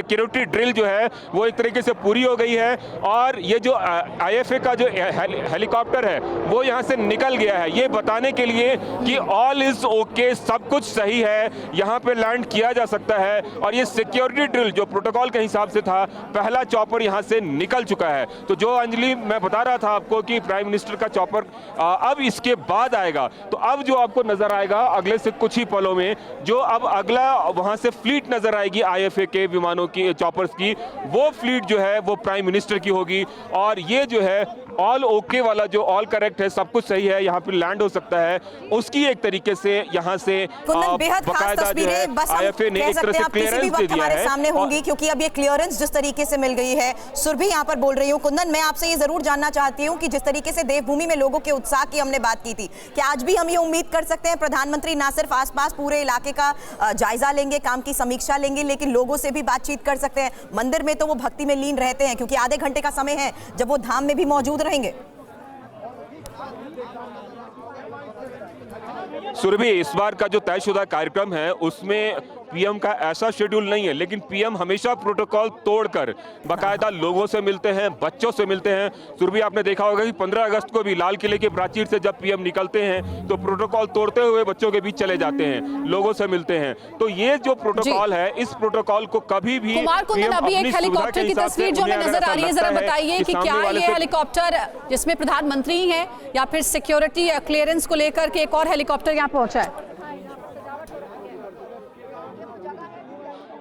Security drill जो है वो एक तरीके से पूरी हो गई है और ये जो आईएफए का जो हेलीकॉप्टर है वो यहाँ से निकल गया है, ये बताने के लिए कि ऑल इज ओके, सब कुछ सही है, यहाँ पे लैंड किया जा सकता है। और ये सिक्योरिटी ड्रिल जो प्रोटोकॉल के हिसाब से था, पहला चॉपर यहाँ से निकल चुका है। तो जो अंजलि मैं बता रहा था आपको कि प्राइम मिनिस्टर का चॉपर अब इसके बाद आएगा, तो अब जो आपको नजर आएगा अगले से कुछ ही पलों में, जो अब अगला वहां से फ्लीट नजर आएगी आईएफए के विमानों की, चॉपर्स की, वो फ्लीट जो है वो प्राइम मिनिस्टर की होगी। और ये जो है ऑल ओके वाला, जो ऑल करेक्ट है, सब कुछ सही है, यहाँ पे लैंड हो सकता है, उसकी एक तरीके से यहाँ से बाकायदा जो है आईएफए ने एक तरह से क्लियरेंस दे दिया है सामने होंगी, क्योंकि अब ये क्लियरेंस जिस तरीके से मिल गई है। सुरभि यहाँ पर बोल रही हूँ। कुंदन, मैं आपसे ये जरूर जानना चाहती हूँ कि जिस तरीके से देवभूमि में लोगों के उत्साह की हमने बात की थी, क्या आज भी हम ये उम्मीद कर सकते हैं प्रधानमंत्री ना सिर्फ आसपास पूरे इलाके का जायजा लेंगे, काम की समीक्षा लेंगे, लेकिन लोगों से भी बातचीत कर सकते हैं? मंदिर में तो वो भक्ति में लीन रहते हैं, क्योंकि आधे घंटे का समय है जब वो धाम में भी मौजूद रहेंगे। सुरभि, इस बार का जो तयशुदा कार्यक्रम है उसमें पीएम का ऐसा शेड्यूल नहीं है, लेकिन पीएम हमेशा प्रोटोकॉल तोड़कर बाकायदा लोगों से मिलते हैं, बच्चों से मिलते हैं। सुरभि, आपने देखा होगा कि 15 अगस्त को भी लाल किले के प्राचीर से जब पीएम निकलते हैं तो प्रोटोकॉल तोड़ते हुए बच्चों के बीच चले जाते हैं, लोगों से मिलते हैं। तो ये जो प्रोटोकॉल है, इस प्रोटोकॉल को कभी भी कुमार कुंदन, अभी एक हेलीकॉप्टर की तस्वीर जो हमें नजर आ रही है, जरा बताइए कि क्या ये हेलीकॉप्टर जिसमें प्रधानमंत्री है या फिर सिक्योरिटी क्लियरेंस को लेकर के एक और हेलीकॉप्टर यहाँ पहुंचा है?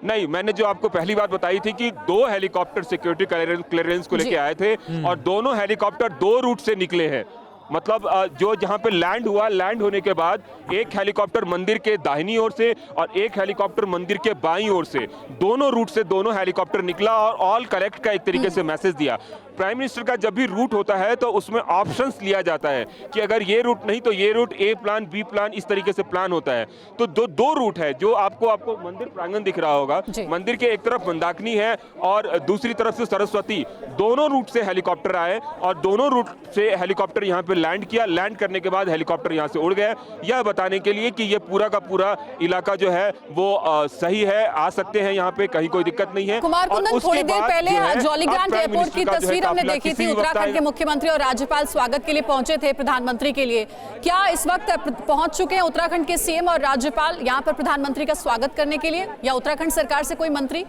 नहीं, मैंने जो आपको पहली बात बताई थी कि 2 हेलीकॉप्टर सिक्योरिटी क्लियरेंस को लेके आए थे और दोनों हेलीकॉप्टर 2 रूट से निकले हैं। मतलब जो जहां पे लैंड हुआ, लैंड होने के बाद एक हेलीकॉप्टर मंदिर के दाहिनी ओर से और एक हेलीकॉप्टर मंदिर के बाईं ओर से, दोनों रूट से दोनों हेलीकॉप्टर निकला और ऑल करेक्ट का एक तरीके से मैसेज दिया। प्राइम मिनिस्टर का जब भी रूट होता है तो उसमें ऑप्शंस लिया जाता है कि अगर ये रूट नहीं तो ये रूट, ए प्लान, बी प्लान, इस तरीके से प्लान होता है। तो दो रूट है जो आपको मंदिर प्रांगण दिख रहा होगा। मंदिर के एक तरफ मंदाकिनी है और दूसरी तरफ से सरस्वती, दोनों रूट से हेलीकॉप्टर आए और दोनों रूट से हेलीकॉप्टर यहाँ पे लैंड किया। लैंड करने के बाद हेलीकॉप्टर यहाँ से उड़ गया, यह बताने के लिए कि ये पूरा का पूरा इलाका जो है वो सही है, आ सकते हैं यहाँ पे, कहीं कोई दिक्कत नहीं है। कुमार कुंदन, थोड़ी देर पहले जॉलीग्रांट एयरपोर्ट की तस्वीर हमने देखी थी, उत्तराखंड के मुख्यमंत्री और राज्यपाल स्वागत के लिए पहुंचे थे प्रधानमंत्री के लिए। क्या इस वक्त पहुंच चुके हैं उत्तराखंड के सीएम और राज्यपाल यहाँ पर प्रधानमंत्री का स्वागत करने के लिए, या उत्तराखंड सरकार से कोई मंत्री?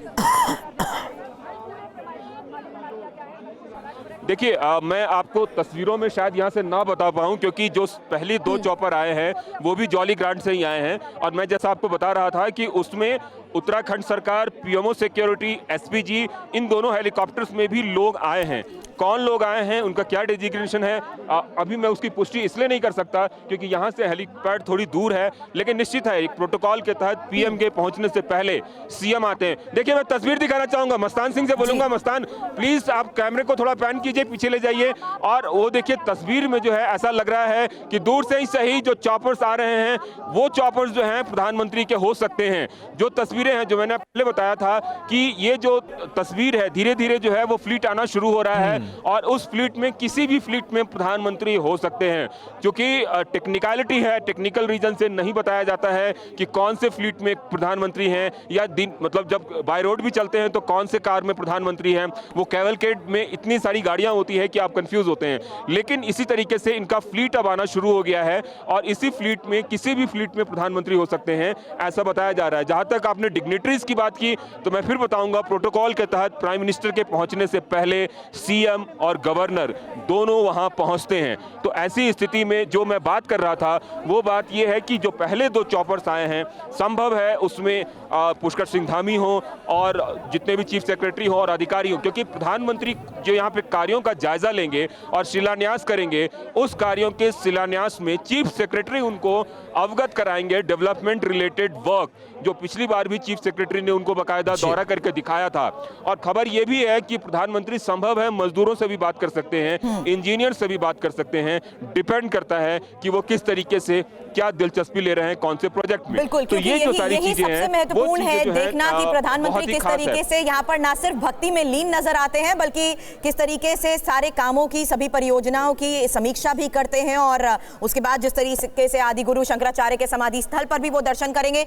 देखिए, मैं आपको तस्वीरों में शायद यहाँ से ना बता पाऊँ, क्योंकि जो पहले 2 चॉपर आए हैं वो भी जॉलीग्रांट से ही आए हैं। और मैं जैसा आपको बता रहा था कि उसमें उत्तराखंड सरकार, पीएमओ सिक्योरिटी, एसपीजी, इन दोनों हेलीकॉप्टर्स में भी लोग आए हैं। कौन लोग आए हैं, उनका क्या डेजिग्नेशन है, अभी मैं उसकी पुष्टि इसलिए नहीं कर सकता क्योंकि यहाँ से हेलीपैड थोड़ी दूर है, लेकिन निश्चित है एक प्रोटोकॉल के तहत पीएम के पहुंचने से पहले सीएम आते हैं। देखिए, मैं तस्वीर दिखाना चाहूंगा, मस्तान सिंह से बोलूंगा, मस्तान प्लीज आप कैमरे को थोड़ा पैन कीजिए, पीछे ले जाइए। और वो देखिए तस्वीर में जो है ऐसा लग रहा है कि दूर से ही सही जो चॉपर्स आ रहे हैं वो चॉपर्स जो हैं प्रधानमंत्री के हो सकते हैं। जो तस्वीरें हैं, जो मैंने पहले बताया था कि ये जो तस्वीर है, धीरे धीरे जो है वो फ्लीट आना शुरू हो रहा है और उस फ्लीट में, किसी भी फ्लीट में प्रधानमंत्री हो सकते हैं। क्योंकि टेक्निकलिटी है, टेक्निकल रीजन से नहीं बताया जाता है कि कौन से फ्लीट में प्रधानमंत्री हैं, या दिन मतलब जब बाय रोड भी चलते हैं तो कौन से कार में प्रधानमंत्री हैं। वो कैवलकेड में इतनी सारी गाड़ियां होती है कि आप कंफ्यूज होते हैं। लेकिन इसी तरीके से इनका फ्लीट अब आना शुरू हो गया है और इसी फ्लीट में, किसी भी फ्लीट में प्रधानमंत्री हो सकते हैं, ऐसा बताया जा रहा है। जहां तक आपने डिग्निटरीज की बात की तो मैं फिर बताऊंगा, प्रोटोकॉल के तहत प्राइम मिनिस्टर के पहुंचने से पहले सीएम और गवर्नर दोनों वहां पहुंचते हैं। तो ऐसी स्थिति में जो मैं बात कर रहा था वो बात यह है कि जो पहले 2 चॉपर्स आए हैं, संभव है उसमें पुष्कर सिंह धामी हो और जितने भी चीफ सेक्रेटरी हो और अधिकारी हो, क्योंकि प्रधानमंत्री जो यहाँ पे कार्यों का जायजा लेंगे और शिलान्यास करेंगे, उस कार्यों के शिलान्यास में चीफ सेक्रेटरी उनको अवगत कराएंगे डेवलपमेंट रिलेटेड वर्क, जो पिछली बार भी चीफ सेक्रेटरी ने उनको बाकायदा दौरा करके दिखाया था। और खबर यह भी है कि प्रधानमंत्री संभव है मजदूरों से भी बात कर सकते हैं, इंजीनियर से भी बात कर सकते हैं, डिपेंड करता है कि वो किस तरीके से क्या दिलचस्पी ले रहे हैं कौन से प्रोजेक्ट में। बिल्कुल, तो ये जो सारी चीजें हैं, महत्वपूर्ण है देखना कि प्रधानमंत्री किस तरीके से यहाँ पर ना सिर्फ भक्ति में लीन नजर आते हैं, बल्कि किस तरीके से सारे कामों की, सभी परियोजनाओं की समीक्षा भी करते हैं और उसके बाद जिस तरीके से आदि गुरु शंकराचार्य के समाधि स्थल पर भी वो दर्शन करेंगे।